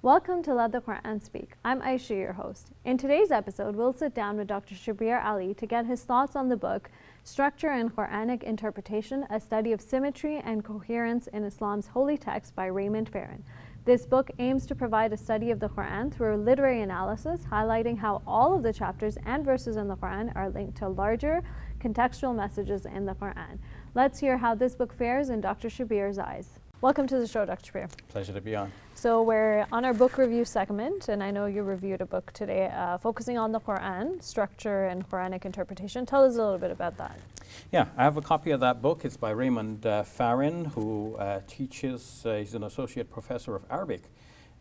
Welcome to Let the Quran Speak. I'm Aisha, your host. In today's episode, we'll sit down with Dr. Shabir Ally to get his thoughts on the book Structure and Quranic Interpretation, a study of symmetry and coherence in Islam's holy text by Raymond Farrin. This book aims to provide a study of the Quran through literary analysis, highlighting how all of the chapters and verses in the Quran are linked to larger contextual messages in the Quran. Let's hear how this book fares in Dr. Shabir's eyes. Welcome to the show, Dr. Shabir. Pleasure to be on. So we're on our book review segment, and I know you reviewed a book today focusing on the Quran, structure and Quranic interpretation. Tell us a little bit about that. Yeah, I have a copy of that book. It's by Raymond Farrin, who teaches, he's an associate professor of Arabic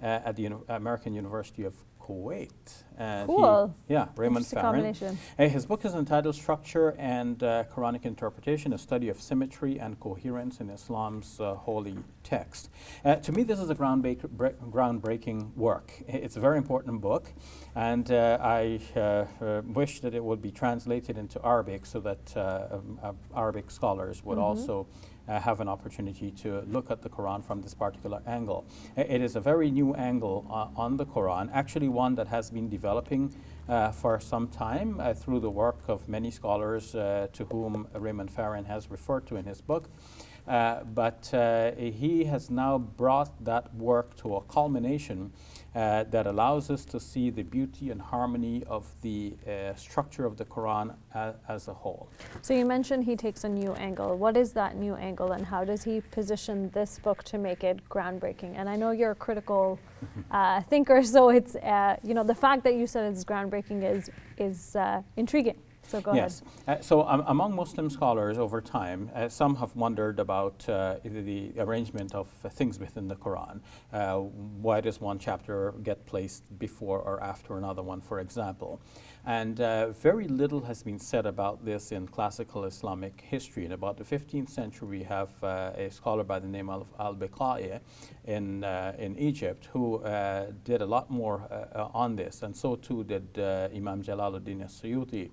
at the American University of Kuwait. Cool. Raymond Farrin. His book is entitled Structure and Quranic Interpretation, a study of symmetry and coherence in Islam's holy text. To me, this is a groundbreaking work. It's a very important book, and I wish that it would be translated into Arabic so that Arabic scholars would also have an opportunity to look at the Quran from this particular angle. It is a very new angle on the Quran, actually one that has been developing for some time through the work of many scholars to whom Raymond Farrin has referred to in his book. But he has now brought that work to a culmination that allows us to see the beauty and harmony of the structure of the Quran as a whole. So you mentioned he takes a new angle. What is that new angle, and how does he position this book to make it groundbreaking? And I know you're a critical thinker, so it's the fact that you said it's groundbreaking is intriguing. So go ahead. So among Muslim scholars over time, some have wondered about the arrangement of things within the Quran. Why does one chapter get placed before or after another one, for example? And very little has been said about this in classical Islamic history. In about the 15th century, we have a scholar by the name of Al-Biqai in Egypt who did a lot more on this, and so too did Imam Jalaluddin as-Suyuti.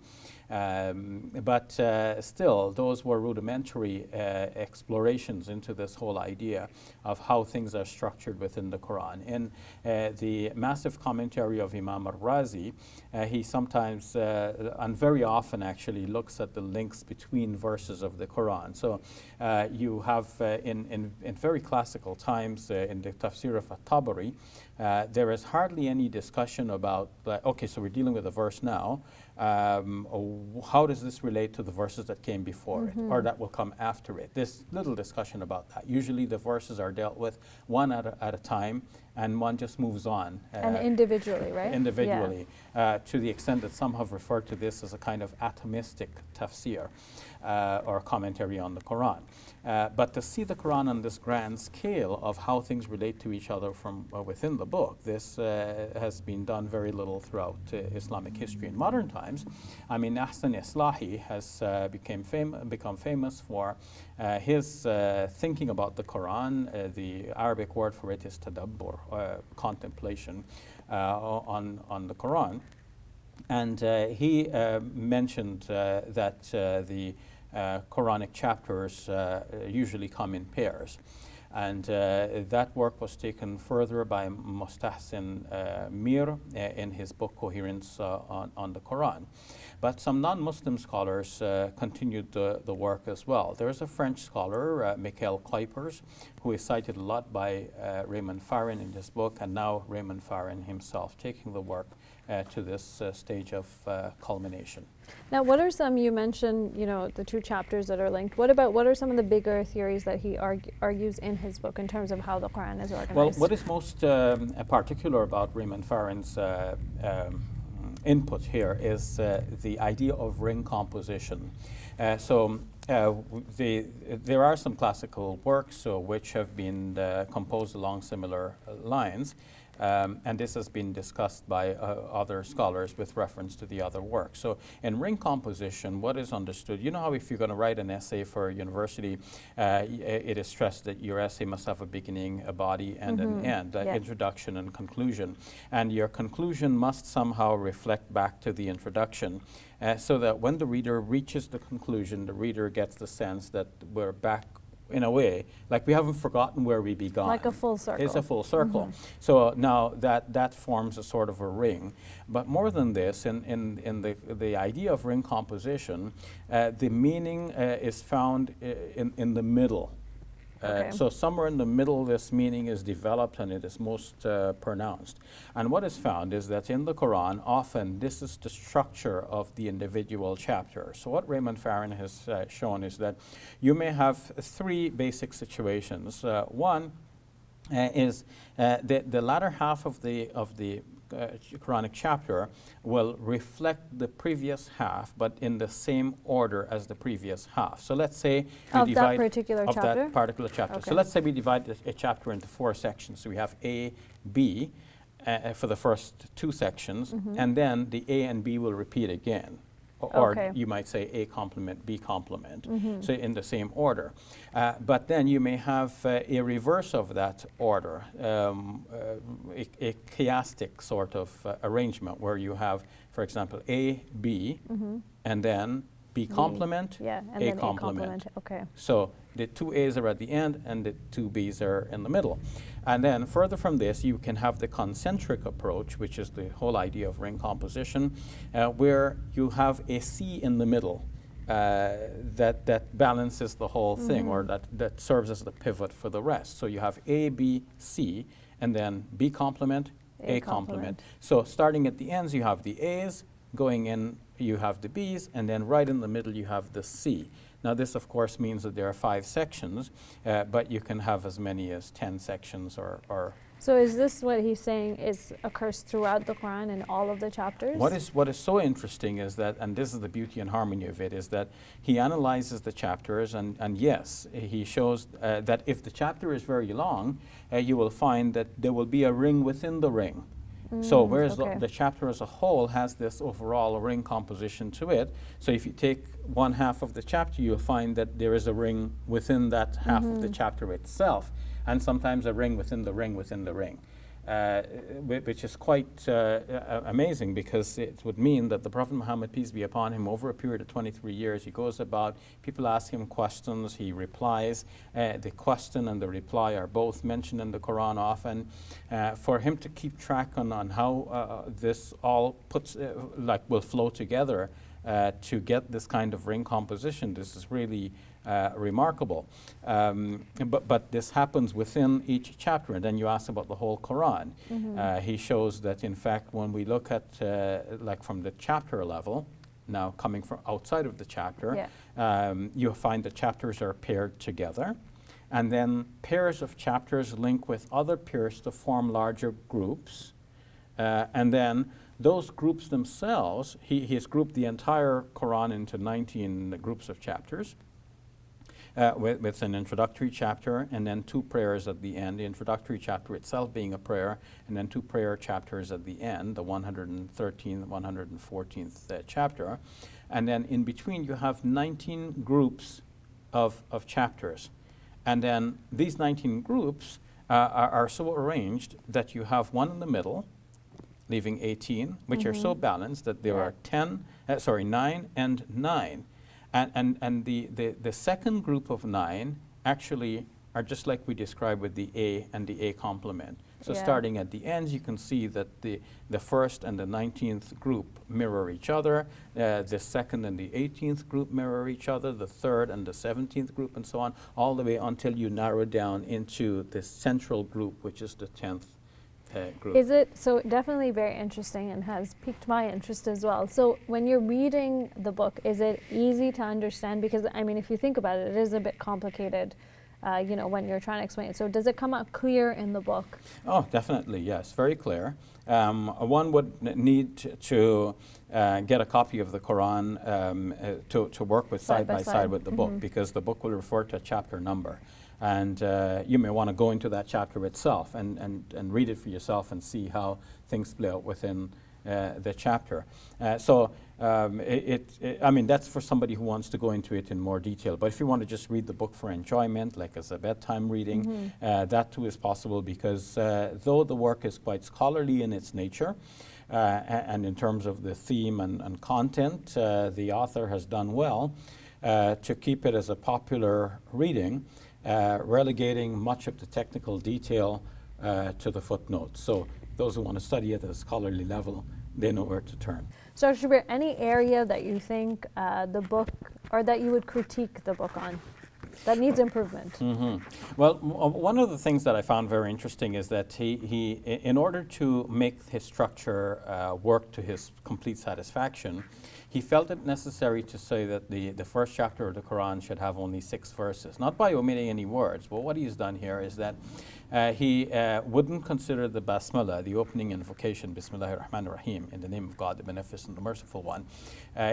But still, those were rudimentary explorations into this whole idea of how things are structured within the Quran. In the massive commentary of Imam al-Razi, he sometimes, and very often actually, looks at the links between verses of the Quran. So you have, in very classical times, in the tafsir of at-Tabari, there is hardly any discussion about, okay, so we're dealing with a verse now. How does this relate to the verses that came before it or that will come after it? There's little discussion about that. Usually the verses are dealt with one at a time, and one just moves on. And individually, right? Individually, to the extent that some have referred to this as a kind of atomistic tafsir or commentary on the Quran. But to see the Quran on this grand scale of how things relate to each other from within the book, this has been done very little throughout Islamic history. In modern times, I mean, Ahsan Islahi has become famous for his thinking about the Quran. The Arabic word for it is tadabbur, contemplation on the Quran. And he mentioned that the Quranic chapters usually come in pairs. And that work was taken further by Mustahsin Mir in his book Coherence on the Quran. But some non-Muslim scholars continued the work as well. There is a French scholar, Michael Kuipers, who is cited a lot by Raymond Farrin in this book, and now Raymond Farrin himself taking the work to this stage of culmination. Now, what are some, you mentioned, the two chapters that are linked. What are some of the bigger theories that he argues in his book in terms of how the Quran is organized? Well, what is most particular about Raymond Farrin's input here is the idea of ring composition. There are some classical works which have been composed along similar lines. And this has been discussed by other scholars with reference to the other work. So in ring composition, what is understood, you know how if you're going to write an essay for a university, it is stressed that your essay must have a beginning, a body, and an end, introduction and conclusion. And your conclusion must somehow reflect back to the introduction, so that when the reader reaches the conclusion, the reader gets the sense that we're back in a way, like we haven't forgotten where we began. Like a full circle. It's a full circle. So now that forms a sort of a ring. But more than this, in the idea of ring composition, the meaning is found in the middle. Okay. So somewhere in the middle, this meaning is developed and it is most pronounced. And what is found is that in the Quran, often this is the structure of the individual chapter. So what Raymond Farrin has shown is that you may have three basic situations. One is the latter half of the Quranic chapter will reflect the previous half, but in the same order as the previous half. So let's say we Of divide that particular chapter? that particular chapter. Okay. So let's say we divide a chapter into 4 sections. So we have A, B for the first 2 sections, and then the A and B will repeat again. Or Okay. you might say A complement, B complement, so in the same order. But then you may have a reverse of that order, a chiastic sort of arrangement where you have, for example, A, B, and then B complement, Yeah, and A then complement. Okay. So the 2 A's are at the end and the 2 B's are in the middle. And then further from this, you can have the concentric approach, which is the whole idea of ring composition, where you have a C in the middle that balances the whole thing, or that serves as the pivot for the rest. So you have A, B, C, and then B complement, A complement. So starting at the ends, you have the A's, going in, you have the B's, and then right in the middle, you have the C. Now, this, of course, means that there are 5 sections, but you can have as many as 10 sections or So is this what he's saying occurs throughout the Quran in all of the chapters? What is so interesting is that, and this is the beauty and harmony of it, is that he analyzes the chapters, and yes, he shows that if the chapter is very long, you will find that there will be a ring within the ring. So whereas the chapter as a whole has this overall ring composition to it, so if you take one half of the chapter, you'll find that there is a ring within that half of the chapter itself, and sometimes a ring within the ring within the ring, which is quite amazing, because it would mean that the Prophet Muhammad, peace be upon him, over a period of 23 years, he goes about, people ask him questions, he replies. The question and the reply are both mentioned in the Quran often. For him to keep track on how this all will flow together to get this kind of ring composition, this is really remarkable. But this happens within each chapter, and then you ask about the whole Quran. He shows that, in fact, when we look at like from the chapter level, now coming from outside of the chapter, you find that chapters are paired together, and then pairs of chapters link with other pairs to form larger groups, and then those groups themselves, he has grouped the entire Quran into 19 groups of chapters. With an introductory chapter and then 2 prayers at the end, the introductory chapter itself being a prayer, and then 2 prayer chapters at the end, the 113th, 114th chapter. And then in between, you have 19 groups of chapters. And then these 19 groups are so arranged that you have one in the middle, leaving 18, which are so balanced that there are 9 and 9. And the second group of 9 actually are just like we described with the A and the A complement. So starting at the ends, you can see that the first and the 19th group mirror each other, the second and the 18th group mirror each other, the third and the 17th group, and so on, all the way until you narrow down into the central group, which is the 10th group. Is it, so definitely very interesting and has piqued my interest as well. So when you're reading the book, is it easy to understand? Because I mean, if you think about it, it is a bit complicated, when you're trying to explain it. So does it come out clear in the book? Oh, definitely, yes, very clear. One would need to get a copy of the Quran to work with side by side with the book, because the book will refer to a chapter number. And you may want to go into that chapter itself and read it for yourself and see how things play out within the chapter. I mean, that's for somebody who wants to go into it in more detail. But if you want to just read the book for enjoyment, like as a bedtime reading, that too is possible, because though the work is quite scholarly in its nature, and in terms of the theme and content, the author has done well to keep it as a popular reading. relegating much of the technical detail to the footnotes. So those who want to study it at a scholarly level, they know where to turn. So Shabir, any area that you think the book, or that you would critique the book on, that needs improvement? Well, one of the things that I found very interesting is that he in order to make his structure work to his complete satisfaction, he felt it necessary to say that the first chapter of the Quran should have only 6 verses, not by omitting any words, but what he's done here is that he wouldn't consider the Basmala, the opening invocation, Bismillahir Rahmanir Rahim, in the name of God, the Beneficent, the Merciful One.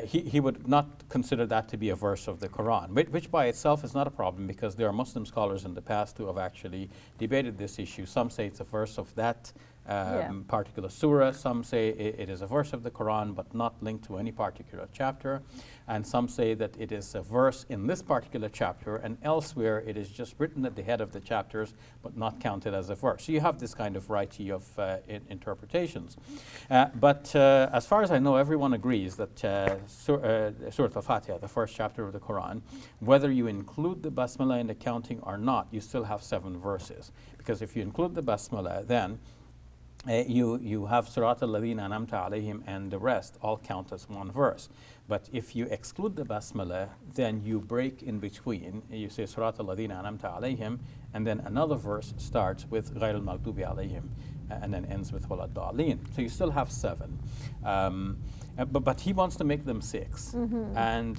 He would not consider that to be a verse of the Quran, which by itself is not a problem, because there are Muslim scholars in the past who have actually debated this issue. Some say it's a verse of that particular surah. Some say it is a verse of the Quran but not linked to any particular chapter, and some say that it is a verse in this particular chapter, and elsewhere it is just written at the head of the chapters but not counted as a verse. So you have this kind of variety of interpretations. But as far as I know, everyone agrees that Surah Al-Fatiha, the first chapter of the Quran, whether you include the Basmala in the counting or not, you still have 7 verses. Because if you include the Basmala, then you have Surat al-Ladina Anamta Alayhim and the rest all count as 1 verse. But if you exclude the Basmala, then you break in between. You say Surat al-Ladina Anamta Alayhim, and then another verse starts with Ghayr al-Maghdubi Alayhim, and then ends with Walad Da'aleen. So you still have 7. But he wants to make them 6. And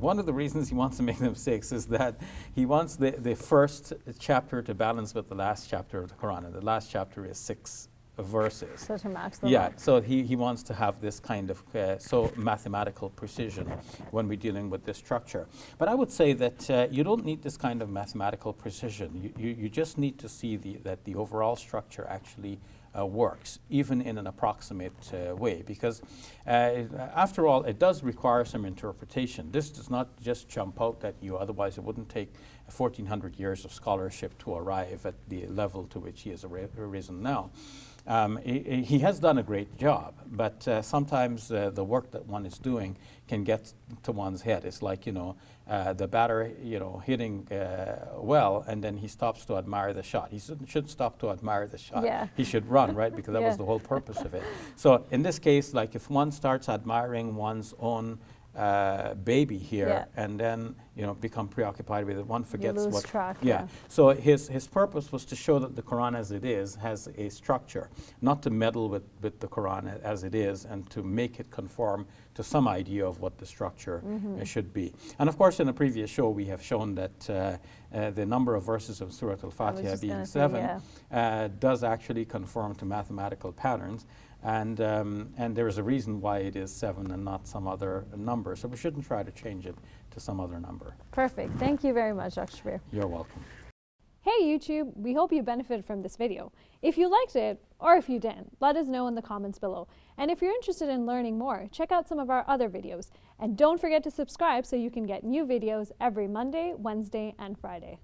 one of the reasons he wants to make them 6 is that he wants the first chapter to balance with the last chapter of the Quran. And the last chapter is 6 verses. So to match them Yeah, up. so he wants to have this kind of so mathematical precision when we're dealing with this structure. But I would say that you don't need this kind of mathematical precision. You just need to see that the overall structure actually works, even in an approximate way, because after all, it does require some interpretation. This does not just jump out at you, otherwise it wouldn't take 1,400 years of scholarship to arrive at the level to which he has arisen now. He has done a great job, but sometimes the work that one is doing can get to one's head. It's like, the batter, hitting well, and then he stops to admire the shot. He should stop to admire the shot. Yeah. He should run, right? Because that was the whole purpose of it. So in this case, like if one starts admiring one's own baby here, and then become preoccupied with it, one forgets you lose track. So his purpose was to show that the Quran as it is has a structure, not to meddle with the Quran as it is, and to make it conform to some idea of what the structure should be. And of course, in a previous show, we have shown that the number of verses of Surah Al-Fatiha being 7 does actually conform to mathematical patterns. And there is a reason why it is 7 and not some other number. So we shouldn't try to change it to some other number. Perfect. Thank you very much, Dr. Shabir. You're welcome. Hey YouTube, we hope you benefited from this video. If you liked it, or if you didn't, let us know in the comments below. And if you're interested in learning more, check out some of our other videos. And don't forget to subscribe so you can get new videos every Monday, Wednesday, and Friday.